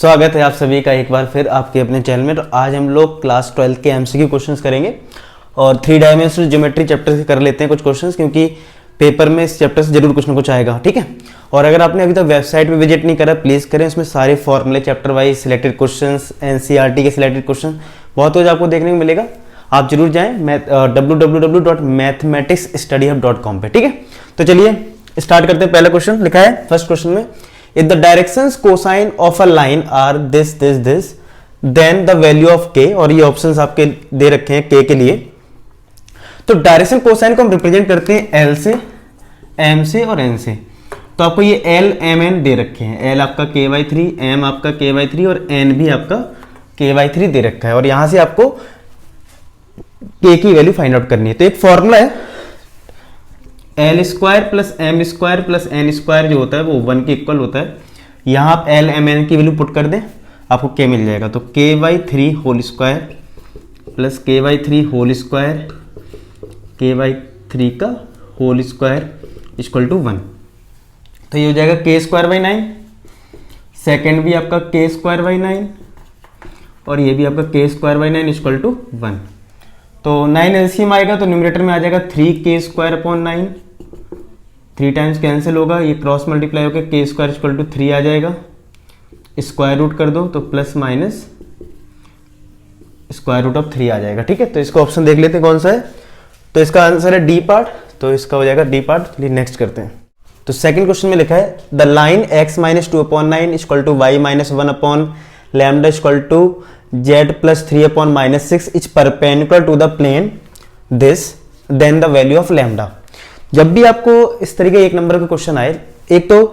स्वागत है आप सभी का एक बार फिर आपके अपने चैनल में। तो आज हम लोग क्लास 12 के एमसीक्यू क्वेश्चंस करेंगे और 3 डायमेंशनल ज्योमेट्री चैप्टर से कर लेते हैं कुछ क्वेश्चंस, क्योंकि पेपर में इस चैप्टर से जरूर कुछ ना कुछ आएगा। ठीक है, और अगर आपने अभी तक वेबसाइट पे विजिट नहीं करा प्लीज़ करें, उसमें सारे फॉर्मूले chapter wise selected questions, NCERT के सिलेक्टेड क्वेश्चन बहुत कुछ आपको देखने को मिलेगा। आप जरूर जाएँ www.mathematicsstudyhub.com पे। ठीक है, तो चलिए स्टार्ट करते हैं। पहला क्वेश्चन लिखा है फर्स्ट क्वेश्चन में, if the directions cosine of a line are this then the value of k, और ये ऑप्शंस आपके दे रखे हैं k के लिए। तो डायरेक्शन कोसाइन को हम रिप्रेजेंट करते हैं l से, m से और n से। तो आपको ये l m n दे रखे हैं, l आपका k/3, m आपका k/3 और n भी आपका k/3 दे रखा है, और यहां से आपको k की वैल्यू फाइंड आउट करनी है। तो एक फॉर्मूला है L square plus M square plus N square जो होता है वो 1 के इक्वल होता है। यहाँ आप एल एम एन की वैल्यू पुट कर दें, आपको के मिल जाएगा। तो k/3 whole square plus k/3 whole square k/3 का होल स्क्वायर इक्वल टू 1। तो ये हो जाएगा k²/9, सेकेंड भी आपका k²/9 और ये भी आपका k²/9 इक्वल टू 1। तो 9 एलसीएम आएगा तो न्यूमरेटर में आ जाएगा 3k²/9, 3 टाइम्स कैंसिल होगा, ये क्रॉस मल्टीप्लाई होकर k² इक्वल टू 3 आ जाएगा। स्क्वायर रूट कर दो तो plus minus square root of 3 आ जाएगा। ठीक है, तो इसका ऑप्शन देख लेते हैं कौन सा है। तो इसका आंसर है डी पार्ट, तो इसका हो जाएगा डी पार्ट। चलिए नेक्स्ट करते हैं। तो सेकंड क्वेश्चन में लिखा है the line x-2/9 equal to y-1/λ equal to z+3/-6 is perpendicular to the plane this then the value of lambda. जब भी आपको इस तरीके एक नंबर का क्वेश्चन आए, एक तो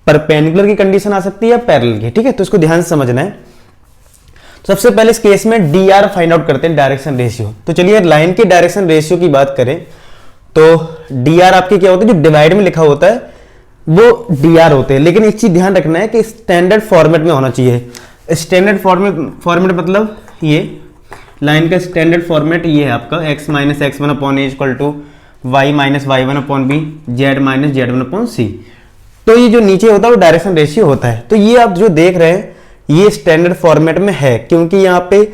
परपेंडिकुलर की कंडीशन आ सकती है या पैरेलल की। ठीक है, तो इसको ध्यान से समझना है। सबसे पहले इस केस में डी आर फाइंड आउट करते हैं, डायरेक्शन रेशियो। तो चलिए लाइन के डायरेक्शन रेशियो की बात करें तो डी आर आपके क्या होता है, जो डिवाइड में लिखा होता है वो डी आर होते हैं, लेकिन एक चीज ध्यान रखना है कि स्टैंडर्ड फॉर्मेट में होना चाहिए। स्टैंडर्ड फॉर्मेट मतलब ये लाइन का स्टैंडर्ड फॉर्मेट ये है आपका x-x1/a equal to y-y1/b z-z1/c। तो ये जो नीचे होता है वो डायरेक्शन रेशियो होता है। तो ये आप जो देख रहे हैं ये स्टैंडर्ड फॉर्मेट में है, क्योंकि यहाँ पे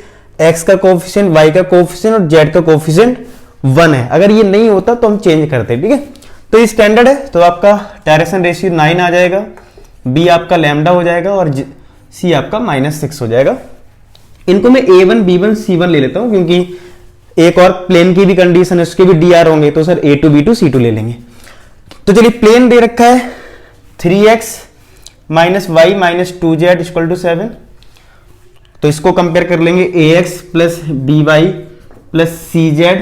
x का कोफिशिएंट, y का कोफिशिएंट और z का कोफिशिएंट 1 है। अगर ये नहीं होता तो हम चेंज करते हैं। ठीक है, तो ये स्टैंडर्ड है, तो आपका डायरेक्शन रेशियो 9 आ जाएगा, b आपका लैम्डा हो जाएगा और c आपका -6 हो जाएगा। इनको मैं a1 b1 c1 ले लेता हूं, क्योंकि एक और प्लेन की भी कंडीशन है, उसके भी डी आर होंगे, तो सर a2 b2 c2 ले लेंगे। तो चलिए प्लेन दे रखा है 3x - y - 2z equal to 7। तो इसको कंपेयर कर लेंगे ax plus by plus cz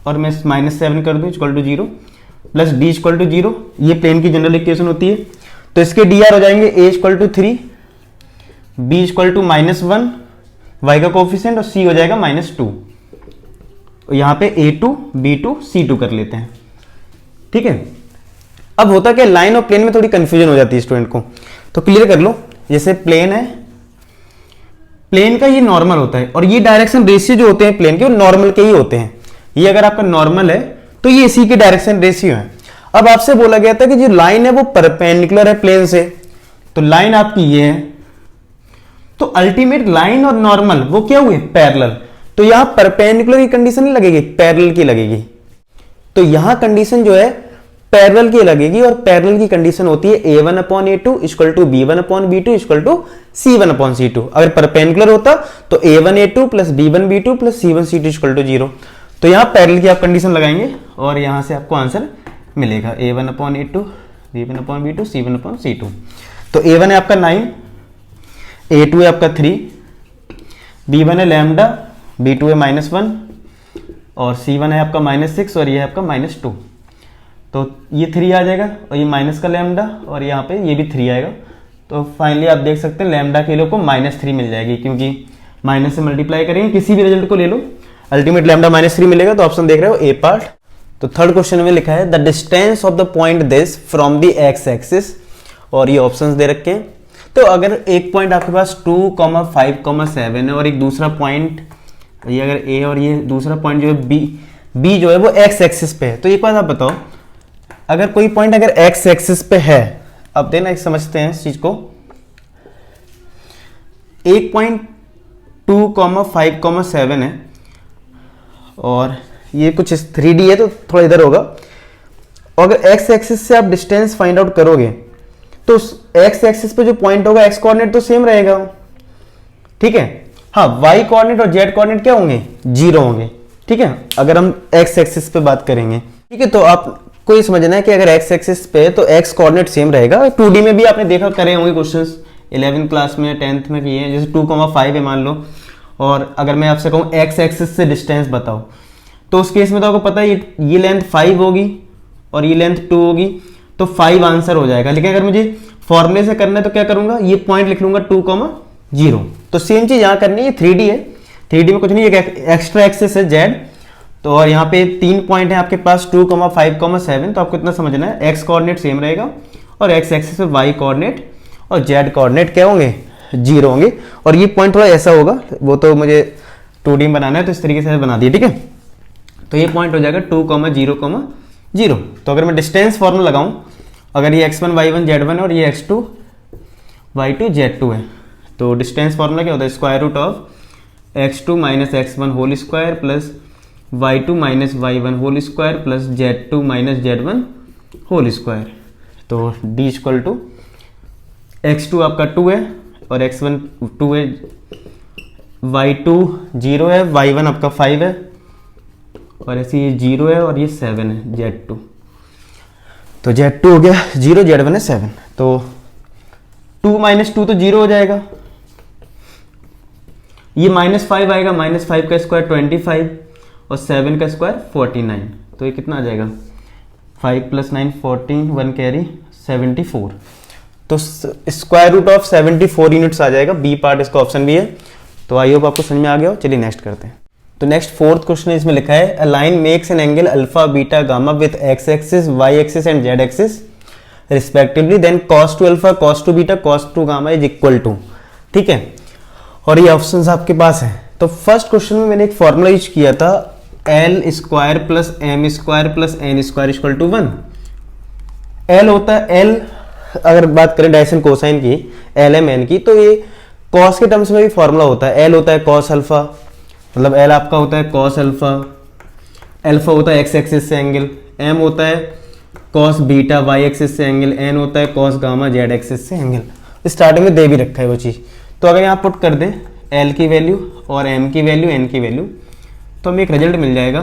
और मैं -7 कर दूं equal to 0 plus d equal to 0। ये प्लेन की जनरल इक्वेशन होती है। तो इसके डी आर हो जाएंगे a equal to 3, b equal to -1, y का कोफिशिएंट और c हो जाएगा -2। यहाँ पे a2 b2 c2 कर लेते हैं। ठीक है, अब होता क्या, लाइन और प्लेन में थोड़ी कंफ्यूजन हो जाती है स्टूडेंट को, तो क्लियर कर लो। जैसे प्लेन है, प्लेन का ये नॉर्मल होता है और ये डायरेक्शन रेशियो जो होते हैं प्लेन के वो नॉर्मल के ही होते हैं। ये अगर आपका नॉर्मल है तो ये इसी के डायरेक्शन रेशियो है। अब आपसे बोला गया था कि जो लाइन है वो परपेंडिकुलर है प्लेन से, तो लाइन आपकी ये है, तो अल्टीमेट लाइन और नॉर्मल वो क्या हुए, पैरेलल। तो यहां परपेंडिकुलर की कंडीशन नहीं लगेगी, पैरेलल की लगेगी। तो यहां कंडीशन जो है पैरेलल की लगेगी, और पैरेलल की कंडीशन होती है a1/a2 equal to b1/b2 equal to c1/c2। अगर परपेंडिकुलर होता तो a1a2 plus b1b2 plus c1c2 equal to 0। तो यहां पैरेलल की आप कंडीशन लगाएंगे और यहां से आपको आंसर मिलेगा a1/a2 b1/b2 c1/c2। तो a1 है आपका 9, a2 है आपका 3, b1 है लैम्डा, b2 है -1 और c1 है आपका -6 और ये है आपका -2। तो ये 3 आ जाएगा और ये माइनस का लैम्डा और यहाँ पे ये भी 3 आएगा। तो फाइनली आप देख सकते हैं लैम्डा के लोग को -3 मिल जाएगी, क्योंकि माइनस से मल्टीप्लाई करेंगे, किसी भी रिजल्ट को ले लो अल्टीमेट लैम्डा -3 मिलेगा। तो ऑप्शन देख रहे हो ए पार्ट। तो थर्ड क्वेश्चन में लिखा है the distance of the point this from the x axis, और ये ऑप्शंस दे रखे हैं। तो अगर एक पॉइंट आपके पास 2, 5, 7 है और एक दूसरा पॉइंट ये अगर ए और ये दूसरा पॉइंट जो है बी जो है वो एक्स एक्सिस पे है, तो एक बात आप बताओ, अगर कोई पॉइंट अगर एक्स एक्सिस पे है, अब देना एक समझते हैं इस चीज को, 1.2,5,7 है और ये कुछ 3D है तो थोड़ा इधर होगा। और अगर एक्स एक्सिस से आप डिस्टेंस फाइंड आउट करोगे तो एक्स एक्सिस पे जो पॉइंट होगा एक्स कोऑर्डिनेट तो सेम रहेगा, ठीक है। हाँ, वाई कोऑर्डिनेट और जेड कोऑर्डिनेट क्या होंगे, 0 होंगे, ठीक है, अगर हम एक्स एक्सिस पे बात करेंगे, ठीक है। तो आपको ये समझना है कि अगर एक्स एक्सिस पे तो एक्स कोऑर्डिनेट सेम रहेगा। 2D में भी आपने देखा करे होंगे क्वेश्चंस 11th क्लास में 10th में किए हैं, जैसे 2,5 है मान लो, और अगर मैं आपसे कहूँ एक्स एक्सिस से डिस्टेंस बताओ तो उस केस में तो आपको पता है ये लेंथ 5 होगी और ये लेंथ 2 होगी, तो 5 आंसर हो जाएगा। लेकिन अगर मुझे फॉर्मूले से करना है तो क्या करूंगा, ये पॉइंट लिख लूंगा 2,0। तो सेम चीज यहां करनी है, 3D है, 3D में कुछ नहीं, एक एक्स्ट्रा एक्सिस है जेड, तो और यहाँ पे 3 पॉइंट है आपके पास 2,5,7, तो आपको इतना समझना है एक्स कोऑर्डिनेट सेम रहेगा और एक्स एक्सिस पे वाई कोऑर्डिनेट और जेड कोऑर्डिनेट क्या होंगे, 0 होंगे। और ये पॉइंट थोड़ा ऐसा होगा, वो तो मुझे 2D में बनाना है तो इस तरीके से बना दिया, ठीक है। तो ये पॉइंट हो जाएगा 2,0,0। तो अगर मैं डिस्टेंस फॉर्मूला लगाऊं, अगर ये x1 y1 z1 है और ये x2 y2 z2 है, तो डिस्टेंस फॉर्मूला क्या होता है, square root of x2 minus x1 whole square plus y2 minus y1 whole square plus z2 minus z1 whole square. तो d इक्वल टू x2 आपका 2 है और x1 2 है, y2 0 है, y1 आपका 5 है और ऐसे ये 0 है और ये 7 है z2। तो z2 हो गया 0, z1 है 7, तो 2 माइनस 2 तो 0 हो जाएगा, ये -5 आएगा, -5 का स्क्वायर 25 और 7 का स्क्वायर 49, तो ये कितना आ जाएगा 5 + 9 14, 1 कैरी 74। तो स्क्वायर रूट ऑफ 74 यूनिट्स आ जाएगा, बी पार्ट इसका ऑप्शन भी है। तो आई होप आपको समझ में आ गया हो। चलिए नेक्स्ट करते हैं। तो नेक्स्ट 4th क्वेश्चन इसमें लिखा है, a line makes an angle alpha beta gamma with X axis Y axis and Z axis respectively, then cos two alpha cos two beta cos two gamma is equal to, ठीक है। और ये options आपके पास है। तो first question में मैंने एक फॉर्मूला यूज किया था, L square plus M square plus N square equal to 1। L होता है, एल अगर बात करें डायरेक्शन कोसाइन की, एल एम एन की, तो ये कॉस के टर्म्स में भी फॉर्मूला होता है। एल होता है कॉस अल्फा, मतलब एल आपका होता है कॉस अल्फा, अल्फा होता है एक्स एक्सिस से एंगल, एम होता है कॉस बीटा वाई एक्सिस से एंगल, एन होता है कॉस गामा जेड एक्सिस से एंगल। स्टार्टिंग में दे भी रखा है वो चीज़। तो अगर यहाँ पुट कर दें एल की वैल्यू और एम की वैल्यू, एन की वैल्यू, तो हमें एक रिजल्ट मिल जाएगा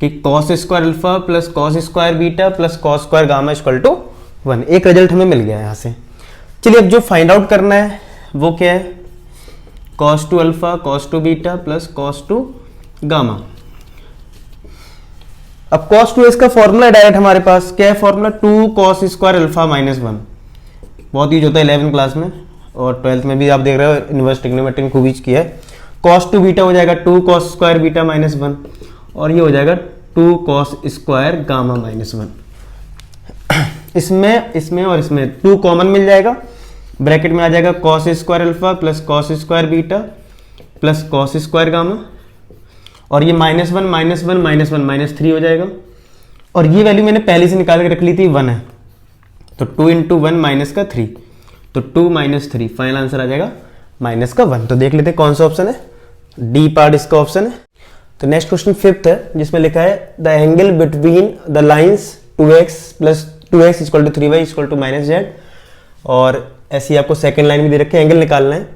कि cos square alpha plus cos square beta plus cos square gamma equal to 1। एक रिजल्ट हमें मिल गया यहाँ से। चलिए अब जो फाइंड आउट करना है वो क्या है, cos two alpha cos two beta plus cos two gamma. अब cos टू इसका फॉर्मूला डायरेक्ट हमारे पास क्या है, formula 2 cos square alpha minus 1, बहुत यूज होता है 11th क्लास में और 12th में भी आप देख रहे हो, इन्वर्स ट्रिग्नोमेट्री में खूब यूज किया है। cos टू बीटा हो जाएगा 2 cos स्क्वायर बीटा माइनस 1 और ये हो जाएगा 2 cos स्क्वायर गामा माइनस 1। इसमें और इसमें 2 कॉमन मिल जाएगा, ब्रैकेट में आ जाएगा cos square alpha plus cos square beta plus cos square gamma, और ये -1 -1 -1 -3 हो जाएगा। और ये वैल्यू मैंने पहले से निकाल के रख ली थी, 1 है, तो 2 × 1 माइनस का 3, तो 2 - 3, फाइनल आंसर आ जाएगा -1। तो देख लेते हैं कौन सा ऑप्शन है, डी पार्ट इसका ऑप्शन है। तो नेक्स्ट क्वेश्चन 5th है, जिसमें लिखा है the angle between the lines 2x + 2x = 3y = -z, और ऐसे ही आपको सेकंड लाइन भी दे रखे एंगल निकालना है।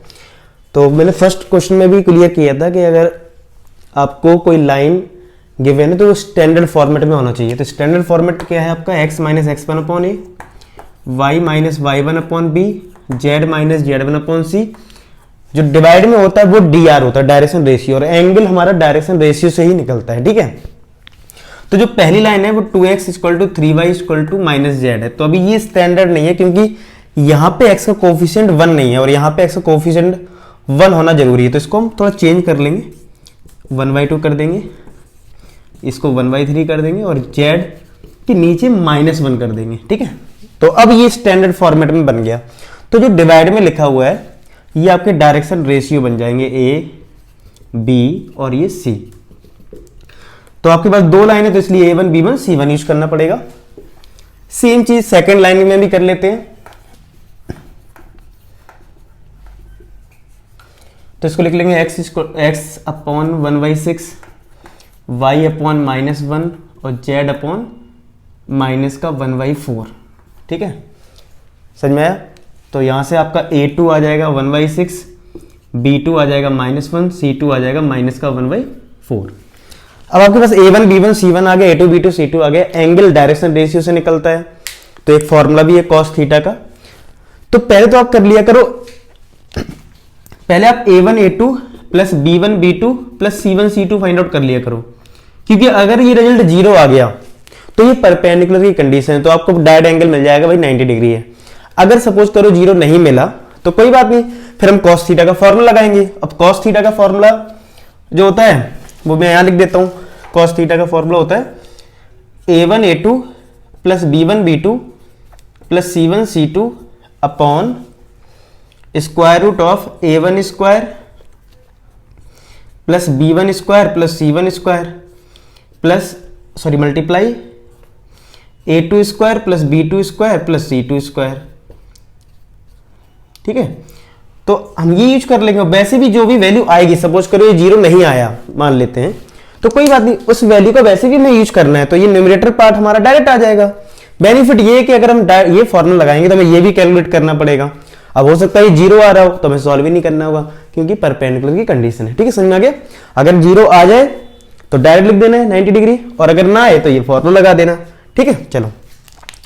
तो मैंने फर्स्ट क्वेश्चन में भी क्लियर किया था कि अगर आपको कोई लाइन गिवन है तो स्टैंडर्ड फॉर्मेट में होना चाहिए। तो स्टैंडर्ड फॉर्मेट क्या है आपका, x - x1/a, y - y1/b, z - z1/c। जो डिवाइड में होता है वो dr होता है, डायरेक्शन रेशियो, और एंगल हमारा डायरेक्शन रेशियो से ही निकलता है, ठीक है। तो जो पहली लाइन है वो 2x = 3y = -z है। तो अभी ये स्टैंडर्ड नहीं है क्योंकि यहाँ पे x का कोफिशिएंट 1 नहीं है और यहाँ पे x का कोफिशिएंट 1 होना जरूरी है। तो इसको हम थोड़ा चेंज कर लेंगे, 1/2 कर देंगे, इसको 1/3 कर देंगे और z के नीचे -1 कर देंगे, ठीक है। तो अब ये स्टैंडर्ड फॉर्मेट में बन गया। तो जो डिवाइड में लिखा हुआ है ये आपके डायरेक्शन रेशियो बन जाएंगे, a, b और ये c। तो आपके पास 2 लाइन है तो इसलिए a1 b1 c1 यूज करना पड़ेगा। सेम चीज सेकंड लाइन में भी कर लेते हैं। तो इसको लिख लेंगे x अपॉन 1/6, y अपॉन -1 और z अपॉन -1/4। ठीक है, समझ में आया? तो यहाँ से आपका a2 आ जाएगा 1/6, b2 आ जाएगा -1, c2 आ जाएगा -1/4। अब आपके पास a1 b1 c1 आ गया, a2 b2 c2 आ गया। एंगल डायरेक्शन रेशियो से निकलता है, तो एक फॉर्मूला भी है cos थीटा का। तो पहले तो आप कर लिया करो, पहले आप a1 a2 plus b1 b2 plus c1 c2 find out कर लिया करो, क्योंकि अगर ये रिजल्ट 0 आ गया तो ये परपेंडिकुलर की कंडीशन है, तो आपको डायरेक्ट एंगल मिल जाएगा भाई 90 डिग्री है। अगर सपोज करो 0 नहीं मिला तो कोई बात नहीं, फिर हम cos थीटा का फॉर्मूला लगाएंगे। अब cos थीटा का फॉर्मूला जो होता है वो मैं यहां लिख देता हूं। cos थीटा का फॉर्मूला होता है a1 a2 plus b1 b2 plus c1 c2 upon square root of a1 square plus b1 square plus c1 square plus multiply a2 square plus b2 square plus c2 square. ठीक है, तो हम ये use कर लेंगे। वैसे भी जो भी वैल्यू आएगी, सपोज करो ये 0 नहीं आया मान लेते हैं, तो कोई बात नहीं, उस वैल्यू का वैसे भी हमें यूज करना है, तो ये न्यूमरेटर पार्ट हमारा डायरेक्ट आ जाएगा। बेनिफिट ये है कि अगर हम ये फॉर्मूला लगाएंगे तो हमें ये भी कैलकुलेट करना पड़ेगा। अब हो सकता है ये 0 आ रहा हो तो हमें सॉल्व ही नहीं करना होगा, क्योंकि परपेंडिकुलर की कंडीशन है। ठीक है, समझ में आ गया? अगर 0 आ जाए तो डायरेक्ट लिख देना है 90 डिग्री, और अगर ना आए तो ये फॉर्मूला लगा देना। ठीक है, चलो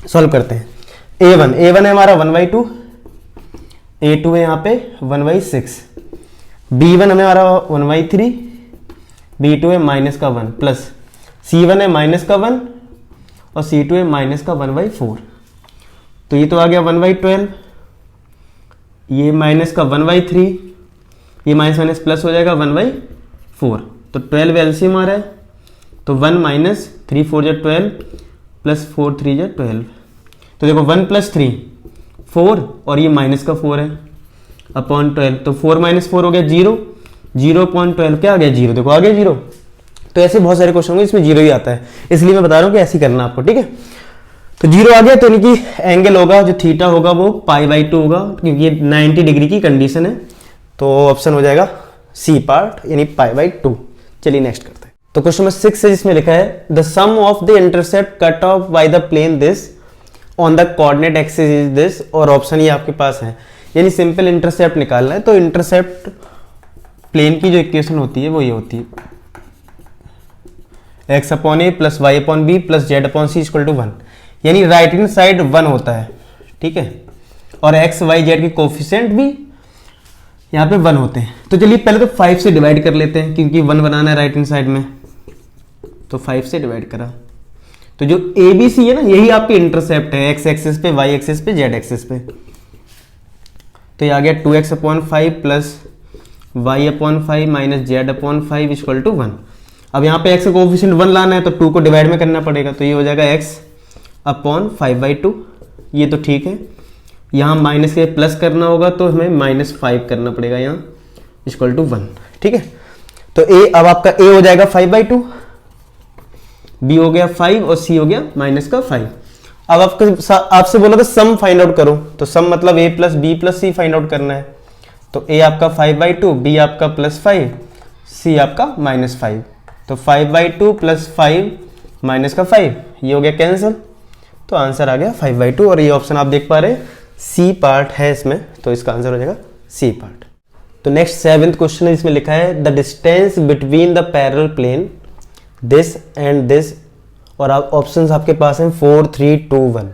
सॉल्व करते हैं। a1 है हमारा 1/2, a2 है यहाँ पे 1/6, b1 हमारा 1/3, b2 है -1 प्लस c1 है -1 और c2 है -1/4। तो ये तो आ गया 1/12, ये -1/3, ये माइनस प्लस हो जाएगा 1/4। तो 12 एलसीएम आ रहा है, तो 1 - 3 4 = 12 प्लस 4 3 = 12। तो देखो 1 + 3 4 और ये -4 है अपॉन 12, तो 4 - 4 हो गया 0, 0/12 क्या आ गया 0। देखो आ गया 0। तो ऐसे बहुत सारे क्वेश्चन होंगे इसमें 0 ही आता है, इसलिए मैं बता रहा हूँ कि ऐसे ही करना आपको। ठीक है, तो 0 आ गया, तो यानी कि एंगल होगा जो थीटा होगा वो π/2 होगा, क्योंकि ये 90 डिग्री की कंडीशन है। तो ऑप्शन हो जाएगा सी पार्ट, यानी π/2। चलिए नेक्स्ट करते हैं। तो क्वेश्चन नंबर 6 है, जिसमें लिखा है the sum of the intercept cut off by the plane this on the coordinate axis is this, और ऑप्शन ये आपके पास है, यानी सिंपल इंटरसेप्ट निकालना है। तो इंटरसेप्ट प्लेन की जो इक्वेशन होती है वो ये होती है x/a plus y/b plus z/c = 1, यानी राइट हैंड साइड 1 होता है। ठीक है, और x y z के कोफिशिएंट भी यहाँ पे 1 होते हैं। तो चलिए पहले तो 5 से डिवाइड कर लेते हैं, क्योंकि 1 बनाना है राइट हैंड साइड में, तो 5 से डिवाइड करा। तो जो ABC है ना, यही आपके इंटरसेप्ट है, x एक्सिस पे, y एक्सिस पे, z एक्सिस पे। तो ये आ गया 2x/5 plus y/5 minus z/5 = 1। अब यहाँ पे x का कोफिशिएंट 1 लाना है, तो 2 को डिवाइड में करना पड़ेगा, तो ये हो जाएगा x/5/2। ये तो ठीक है, यहाँ माइनस के प्लस करना होगा तो हमें -5 करना पड़ेगा यहाँ = 1। ठीक है, तो a, अब आपका a हो जाएगा 5/2, b हो गया 5 और c हो गया -5। अब आपसे बोला था सम फाइंड आउट करो, तो सम मतलब a + b + c find out करना है। तो a आपका 5/2, b आपका +5, c आपका -5। तो 5/2 + 5 -5, ये हो गया कैंसिल, तो आंसर आ गया 5/2। और ये ऑप्शन आप देख पा रहे हैं सी पार्ट है इसमें, तो इसका आंसर हो जाएगा सी पार्ट। तो नेक्स्ट 7th क्वेश्चन है, इसमें लिखा है the distance between the parallel plane this and this, और ऑप्शंस आपके पास हैं 4 3 2 1।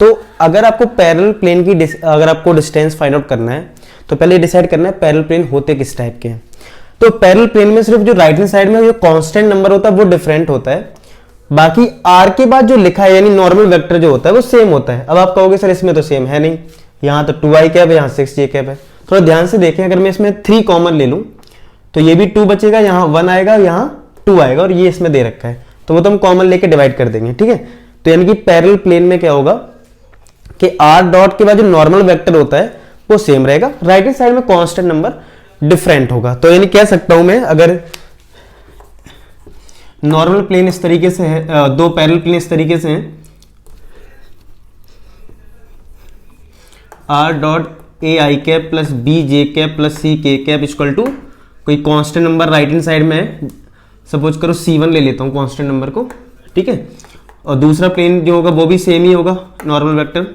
तो अगर आपको पैरेलल प्लेन की अगर आपको डिस्टेंस फाइंड आउट करना है, तो पहले डिसाइड करना है पैरेलल प्लेन होते किस टाइप के हैं। तो पैरेलल प्लेन में सिर्फ जो राइट हैंड साइड में जो कांस्टेंट नंबर होता है वो डिफरेंट होता है, बाकी आर के बाद जो लिखा है यानी नॉर्मल वेक्टर जो होता है वो सेम होता है। अब आप कहोगे सर इसमें तो सेम है नहीं, यहाँ तो 2i कैप है, यहाँ 6j कैप है। थोड़ा ध्यान से देखें, अगर मैं इसमें 3 कॉमन ले लूं तो ये भी 2 बचेगा, यहाँ 1 आएगा, यहाँ 2 आएगा, और ये इसमें दे रखा है, तो वो तो हम कॉमन लेके डिवाइड कर देंगे। ठीक है, तो यानी कि पैरेलल प्लेन में क्या होगा कि आर डॉट के बाद जो नॉर्मल वेक्टर होता है वो सेम रहेगा, राइट हैंड साइड में कांस्टेंट नंबर डिफरेंट होगा। तो यानी कह सकता हूं मैं, अगर नॉर्मल प्लेन इस तरीके से है, 2 पैरेलल प्लेन इस तरीके से हैं, R dot A I cap plus B J cap plus C K cap equal to कोई constant number right hand side में है, सपोज करो C1 ले लेता हूँ कांस्टेंट नंबर को, ठीक है, और दूसरा प्लेन जो होगा वो भी सेम ही होगा नॉर्मल वेक्टर,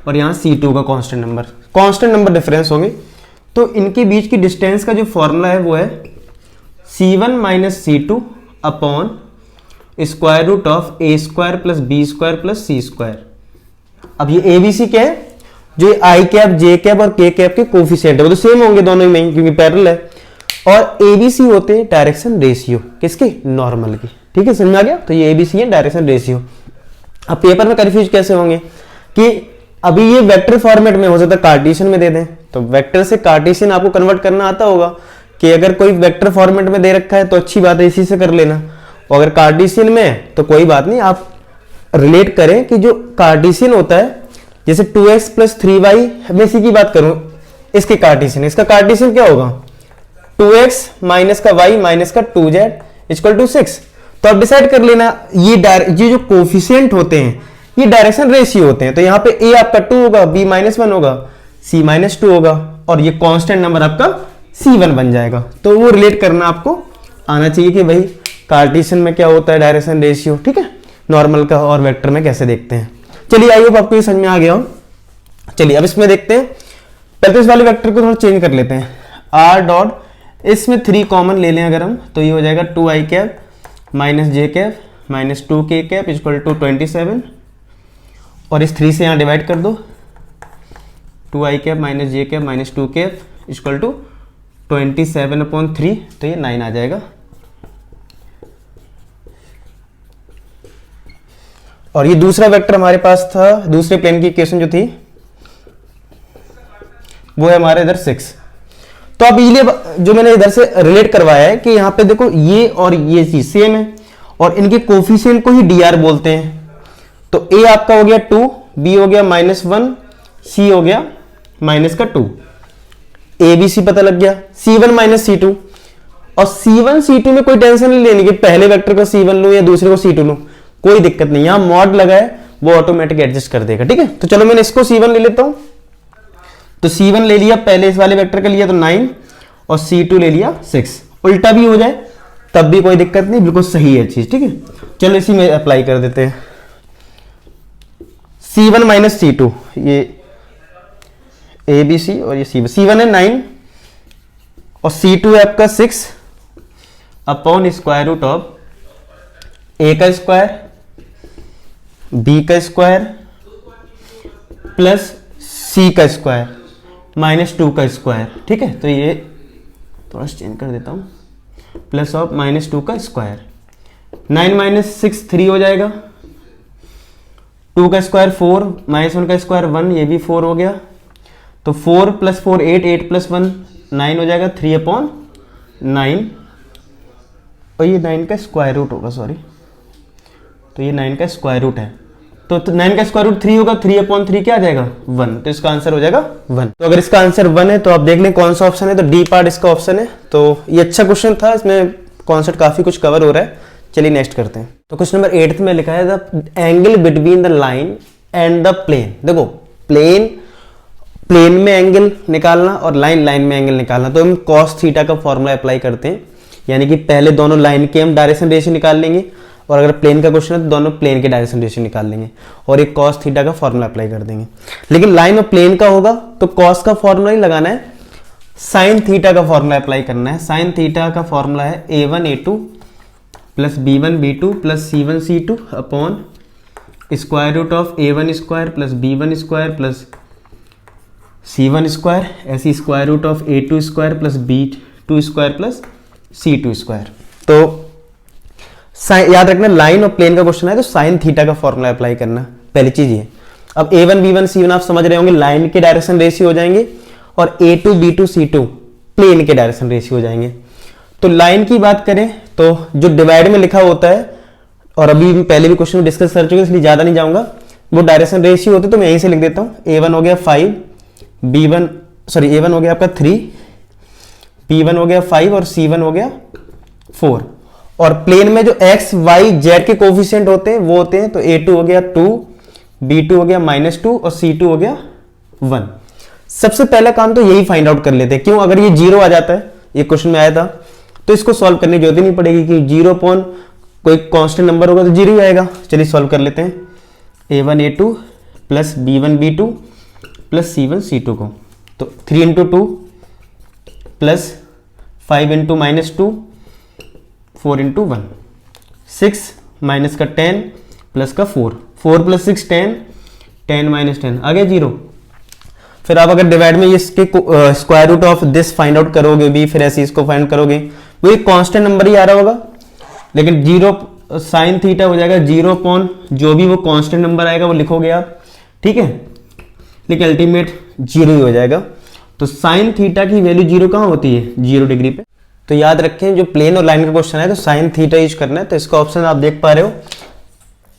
और यहाँ C2 का कांस्टेंट नंबर डिफरेंस होंगे। तो इनके बीच की डिस्टेंस का जो फॉर्मूला है वो है C1 minus C2 upon square root of A square plus B square plus C square. अब ये ABC क्या है, जो आई कैप जे कैप और के कैप के कोफिशिएंट है वो तो सेम होंगे दोनों में क्योंकि पैरेलल है, और ABC होते हैं डायरेक्शन रेशियो किसके, नॉर्मल की, ठीक है, समझ में आ गया। तो ये ABC है डायरेक्शन रेशियो। अब पेपर में कंफ्यूज कैसे होंगे कि अभी ये वेक्टर फॉर्मेट में हो सकता है कार्टेशियन में दे दें, तो वेक्टर से कार्टेशियन आपको कन्वर्ट करना आता होगा कि अगर कोई वेक्टर फॉर्मेट में दे रखा है तो अच्छी बात है इसी से कर लेना, और अगर कार्टेशियन में है तो कोई बात नहीं, आप रिलेट करें कि जो कार्टेशियन होता है जैसे 2x प्लस 3y, मैं इसी की बात करूं, इसके कार्टेशियन, इसका कार्टेशियन क्या होगा 2x माइनस का y माइनस का 2z इक्वल टू 6। तो आप डिसाइड कर लेना ये जो कोफिशिएंट होते हैं ये डायरेक्शन रेशियो होते हैं, तो यहाँ पे a आपका 2 होगा, b माइनस 1 होगा, c माइनस 2 होगा, और ये कांस्टेंट नंबर आपका C1 बन जाएगा। तो वो रिलेट करना आपको आना चाहिए कि भाई कार्टेशियन में क्या होता है डायरेक्शन रेशियो, ठीक है, नॉर्मल का और वेक्टर में कैसे देखते हैं। चलिए आई होप आपको ये समझ में आ गया हो। चलिए अब इसमें देखते हैं, पहले तो इस वाले वेक्टर को थोड़ा चेंज कर लेते हैं, r डॉट, इसमें 3 कॉमन ले लें अगर हम, तो ये हो जाएगा 2i cap minus J cap minus 2k cap equal to 27, और इस 3 से यहाँ डिवाइड कर दो, 2i cap minus J cap minus 2 cap equal to 27/3, तो ये 9 आ जाएगा। और ये दूसरा वेक्टर हमारे पास था, दूसरे प्लेन की इक्वेशन जो थी वो है हमारे इधर 6। तो अब ये जो मैंने इधर से रिलेट करवाया है कि यहाँ पे देखो ये और ये चीज सेम है और इनके कोफिशिएंट को ही dr बोलते हैं। तो a आपका हो गया 2, b हो गया -1, c हो गया -2, ABC पता लग गया, C1 माइनस C2, और C1 C2 में कोई टेंशन नहीं लेनी कि पहले वेक्टर को C1 लूं या दूसरे को C2 लूं, कोई दिक्कत नहीं, यहां मॉड लगा है वो ऑटोमेटिक एडजस्ट कर देगा, ठीक है। तो चलो मैंने इसको C1 ले लेता हूं, तो C1 ले लिया, पहले इस वाले वेक्टर का लिया तो 9, और C2 ले लिया 6, उल्टा भी हो जाए तब भी कोई दिक्कत नहीं, बिल्कुल सही है चीज, ठीक है। चलो इसी में अप्लाई कर देते हैं, C1 माइनस C2, ये ABC और ये C1 है 9 और C2 है आपका 6 upon square root of A का स्क्वायर, B का स्क्वायर प्लस C का स्क्वायर -2 का स्क्वायर, ठीक है। तो ये थोड़ा चेंज कर देता हूं, प्लस ऑफ -2 का स्क्वायर, 9 माइनस 6 3 हो जाएगा, 2 का स्क्वायर 4, -1 का स्क्वायर 1, ये भी 4 हो गया, तो 4 + 4 8, 8 + 1 9 हो जाएगा, 3/9, और ये 9 का स्क्वायर रूट होगा, सॉरी, तो ये 9 का स्क्वायर रूट है, तो 9 का स्क्वायर रूट 3 होगा, 3/3 क्या आ जाएगा 1, तो इसका आंसर हो जाएगा 1। तो अगर इसका आंसर 1 है तो आप देख लें कौन सा ऑप्शन है, तो डी पार्ट इसका ऑप्शन है। तो ये अच्छा क्वेश्चन था, इसमें कॉन्सेप्ट काफी कुछ कवर हो रहा है। चलिए नेक्स्ट करते हैं। तो क्वेश्चन नंबर 8 में लिखा है the angle between the line and the plane. देखो प्लेन में एंगल निकालना और लाइन में एंगल निकालना, तो हम cos थीटा का फॉर्मूला अप्लाई करते हैं, यानी कि पहले दोनों लाइन के हम डायरेक्शन रेशियो निकाल लेंगे, और अगर प्लेन का क्वेश्चन है तो दोनों प्लेन के डायरेक्शन रेशियो निकाल लेंगे और एक cos थीटा का फॉर्मूला अप्लाई कर देंगे। लेकिन लाइन और प्लेन का होगा तो cos का फॉर्मूला नहीं लगाना है, sin थीटा का फॉर्मूला अप्लाई करना है। sin थीटा का फॉर्मूला है a1 a2 plus b1 b2 plus c1 c2 upon square root of a1 square plus b1 square plus c1 square, ऐसी square root of a2 square plus b2 square plus c2 square. तो याद रखना line और plane का question है तो sine theta का formula apply करना, पहली चीज ये। अब a1 b1 c1 आप समझ रहे होंगे लाइन के डायरेक्शन रेशियो हो जाएंगे, और a2 b2 c2 प्लेन के डायरेक्शन रेशियो हो जाएंगे। तो लाइन की बात करें तो जो डिवाइड में लिखा होता है, और अभी पहले भी क्वेश्चन में डिस्कस कर चुके इसलिए ज्यादा नहीं जाऊंगा, वो डायरेक्शन रेशियो होते तो मैं यहीं से लिख देता हूँ। a1 हो गया 5, a1 हो गया आपका 3, b1 हो गया 5 और c1 हो गया 4। और प्लेन में जो x y z के कोफिशिएंट होते हैं वो होते हैं, तो a2 हो गया 2, b2 हो गया -2 और c2 हो गया 1। सबसे पहला काम तो यही फाइंड आउट कर लेते हैं, क्यों, अगर ये 0 आ जाता है, ये क्वेश्चन में आया था, तो इसको सॉल्व करने की जरूरत ही नहीं पड़ेगी कि 0 अपॉन कोई कांस्टेंट नंबर होगा तो 0 ही आएगा। चलिए सॉल्व कर लेते हैं। a1 a2 plus b1 b2 plus c1 c2 को, तो 3 into 2 plus 5 into minus 2 4 into 1 6 minus का 10 प्लस का 4 4 प्लस 6 10 10 माइनस 10 आ गया 0। फिर आप अगर डिवाइड में इसके square root of this find out करोगे भी, फिर ऐसे इसको फाइंड करोगे, वो एक कांस्टेंट नंबर ही आ रहा होगा, लेकिन 0 साइन थीटा हो जाएगा 0 अपॉन जो भी वो कांस्टेंट नंबर आएगा वो लिखोगे आप, ठीक है, लेकिन अल्टीमेट 0 ही हो जाएगा। तो साइन थीटा की वैल्यू 0 कहाँ होती है, 0 डिग्री पे। तो याद रखें जो प्लेन और लाइन का क्वेश्चन है तो साइन थीटा यूज करना है। तो इसका ऑप्शन आप देख पा रहे हो,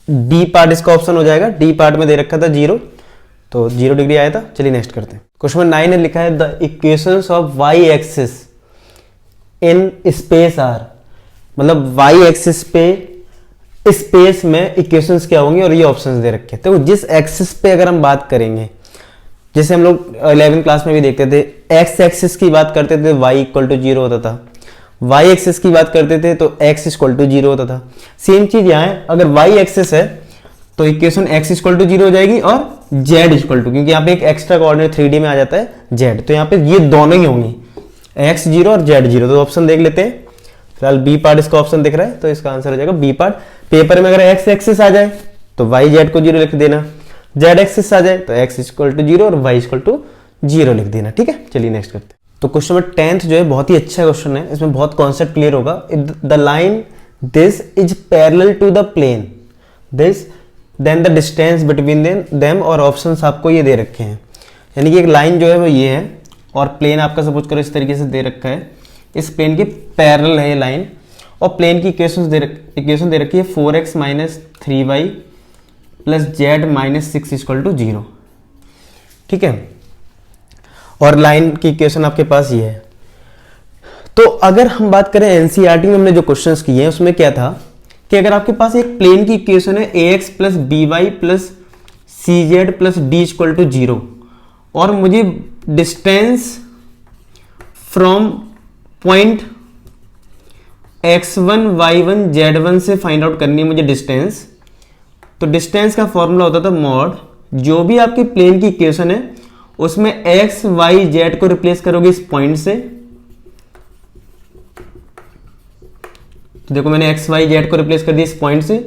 डी पार्ट इसका ऑप्शन हो जाएगा। डी पार्ट में दे रखा था 0, तो 0 डिग्री आया था। चलिए नेक्स्ट करते हैं। क्वेश्चन 9 ने लिखा है the equations of Y axis in space are, मतलब वाई एक्सिस पे स्पेस में इक्वेशंस क्या होंगे और ये ऑप्शंस दे रखे हैं। तो जिस एक्सिस पे अगर हम बात करेंगे, जैसे हम लोग 11th क्लास में भी देखते थे, एक्स एक्सिस की बात करते थे y इक्वल टू 0 होता था, y एक्सिस की बात करते थे तो x इक्वल टू 0 होता था। सेम चीज यहाँ है, अगर y एक्सिस है तो इक्वेशन x इक्वल टू 0 हो जाएगी और z इक्वल टू, क्योंकि यहाँ पे एक एक्स्ट्रा कोऑर्डिनेट 3D में आ जाता है z, तो यहाँ पे ये दोनों ही होंगी, x 0 और z 0। तो ऑप्शन देख लेते हैं। फिलहाल बी पार्ट इसका ऑप्शन दिख रहा है, तो इसका आंसर हो जाएगा बी पार्ट। पेपर में अगर x एक्सिस आ जाए तो y z को 0 लिख देना, z एक्सिस आ जाए तो x इक्वल टू 0 और y इक्वल टू 0 लिख देना, ठीक है। चलिए नेक्स्ट करते हैं। तो क्वेश्चन नंबर 10th जो है बहुत ही अच्छा क्वेश्चन है, इसमें बहुत कॉन्सेप्ट क्लियर होगा। The line this is parallel to the plane this then the distance between them, और ऑप्शंस आपको ये दे रखे हैं, यानी कि एक लाइन जो है वो ये है और प्लेन आपका सपोज करो इस तरीके से दे रखा है, इस प्लेन के पैरेलल है ये लाइन, और प्लेन की इक्वेशन दे रखी है 4x minus 3y plus z minus 6 equal to 0, ठीक है। और लाइन की इक्वेशन आपके पास ये है। तो अगर हम बात करें एनसीईआरटी में हमने जो क्वेश्चंस किए हैं उसमें क्या था कि अगर आपके पास एक प्लेन की इक्वेशन है ax plus by plus cz plus d equal to 0, और मुझे distance from point x1 y1 z1 से फाइंड आउट करनी है मुझे डिस्टेंस, तो डिस्टेंस का फॉर्मूला होता था मॉड, जो भी आपकी प्लेन की इक्वेशन है उसमें x y z को रिप्लेस करोगे इस पॉइंट से, तो देखो मैंने x y z को रिप्लेस कर दिया इस पॉइंट से,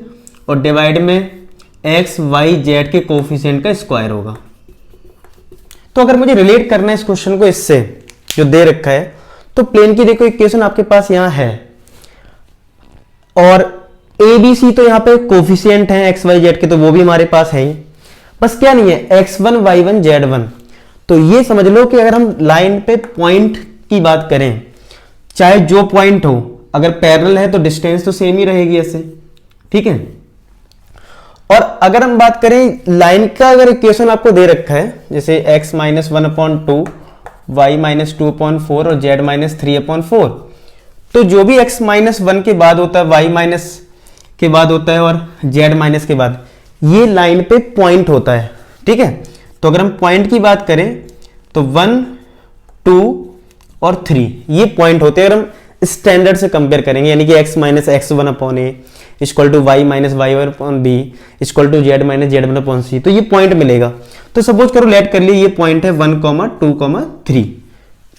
और डिवाइड में x y z के कोफिशिएंट का स्क्वायर होगा। तो अगर मुझे रिलेट करना है इस क्वेश्चन को इससे जो दे रखा है, तो प्लेन की देखो इक्वेशन आपके पास यहां है, और ए बी सी तो यहां पे कोफिशिएंट हैं एक्स वाई जेड के, तो वो भी हमारे पास है ही, बस क्या नहीं है x1 y1 z1। तो ये समझ लो कि अगर हम लाइन पे पॉइंट की बात करें, चाहे जो पॉइंट हो, अगर पैरेलल है तो डिस्टेंस तो सेम ही रहेगी ऐसे, ठीक है। और अगर हम बात करें लाइन का, अगर इक्वेशन आपको दे रखा है जैसे x माइनस 1/2 y माइनस 2/4 और z माइनस 3/4, तो जो भी x माइनस 1 के बाद होता है, y माइनस के बाद होता है और z माइनस के बाद, ये लाइन पे पॉइंट होता है, ठीक है। तो अगर हम पॉइंट की बात करें तो 1 2 और 3 ये पॉइंट होते हैं। अगर हम स्टैंडर्ड से कंपेयर करेंगे, यानी कि x minus x1/a equal to y minus y1/b equal to z minus z1/c, तो ये पॉइंट मिलेगा। तो सपोज करो लेट कर लिए ये पॉइंट है 1, 2, 3,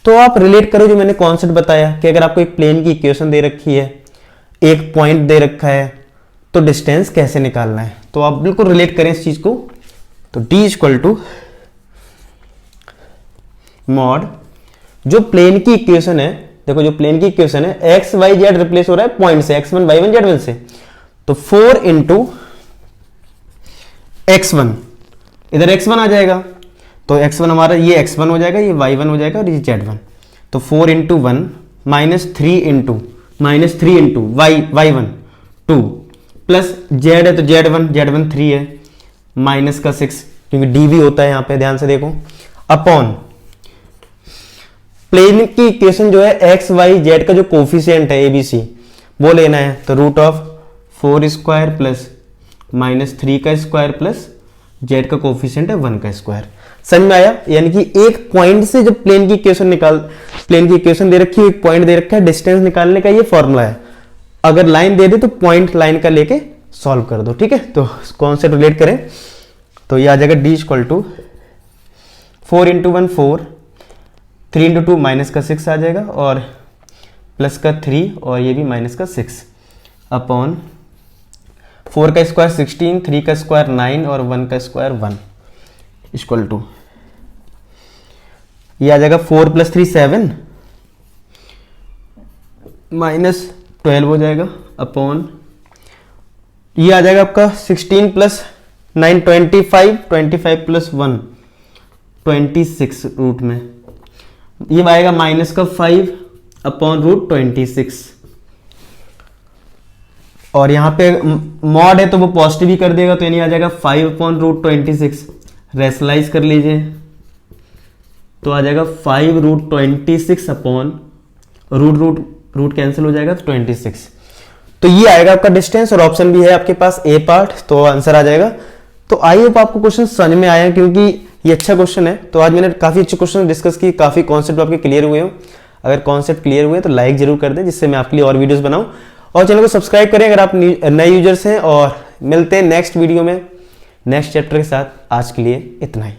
तो आप रिलेट करो जो मैंने कॉन्सेप्ट बताया कि अगर आपको एक प्लेन की इक्वेशन दे रखी है, एक पॉइंट दे रखा है, तो डिस्टेंस कैसे निकालना है, तो आप बिल्कुल रिलेट करें इस चीज को। तो d इक्वल टू मॉड जो प्लेन की इक्वेशन है, देखो जो प्लेन की इक्वेशन है x y z रिप्लेस हो रहा है पॉइंट से x1 y1 z1 से, तो 4 इंटू x1, इधर x1 आ जाएगा तो x1 हमारा ये x1 हो जाएगा, ये y1 हो जाएगा और ये z1, तो 4 into 1 minus 3 into y1 2 plus z है तो z1 3 है, माइनस का 6 क्योंकि d भी होता है यहाँ पे, ध्यान से देखो, अपॉन प्लेन की इक्वेशन जो है x y z का जो कोफिशिएंट है ABC वो लेना है, तो root of 4 square plus minus 3 का स्क्वायर प्लस z का कोफिशिएंट है 1 का स्क्वायर। समझ में आया? यानी कि एक पॉइंट से जब प्लेन की इक्वेशन दे रखी है, एक पॉइंट दे रखा है, डिस्टेंस निकालने का ये फॉर्मूला है। अगर लाइन दे दे तो पॉइंट लाइन का लेके सॉल्व कर दो, ठीक है। तो कौन से रिलेट करें तो ये आ जाएगा d equal to 4 into 1 4, 3 into 2 minus का 6 आ जाएगा, और प्लस का 3 और ये भी माइनस का 6 अपॉन 4 का स्क्वायर 16, 3 का स्क्वायर 9 और 1 का स्क्वायर 1 इक्वल टू ये आ जाएगा 4 प्लस 3 7 माइनस 12 हो जाएगा अपॉन ये आ जाएगा आपका 16 प्लस 9 25, 25 प्लस 1 26 रूट में, ये आएगा माइनस का 5 अपॉन रूट 26, और यहाँ पे मॉड है तो वो पॉजिटिव ही कर देगा, तो यानी आ जाएगा 5 अपॉन रूट 26। रेशनलाइज कर लीजिए तो आ जाएगा 5 रूट 26 अपॉन रूट कैंसिल हो जाएगा तो 26। तो ये आएगा आपका डिस्टेंस, और ऑप्शन भी है आपके पास ए पार्ट, तो आंसर आ जाएगा। तो आई होप आपको क्वेश्चन समझ में आया, क्योंकि ये अच्छा क्वेश्चन है। तो आज मैंने काफी अच्छे क्वेश्चन डिस्कस की, काफी कॉन्सेप्ट आपके क्लियर हुए हो। अगर कॉन्सेप्ट क्लियर हुए तो लाइक जरूर कर दें, जिससे मैं आपके लिए और वीडियोस बनाऊं, और चैनल को सब्सक्राइब करें अगर आप नए यूजर्स हैं। और मिलते हैं नेक्स्ट वीडियो में नेक्स्ट चैप्टर के साथ। आज के लिए इतना ही।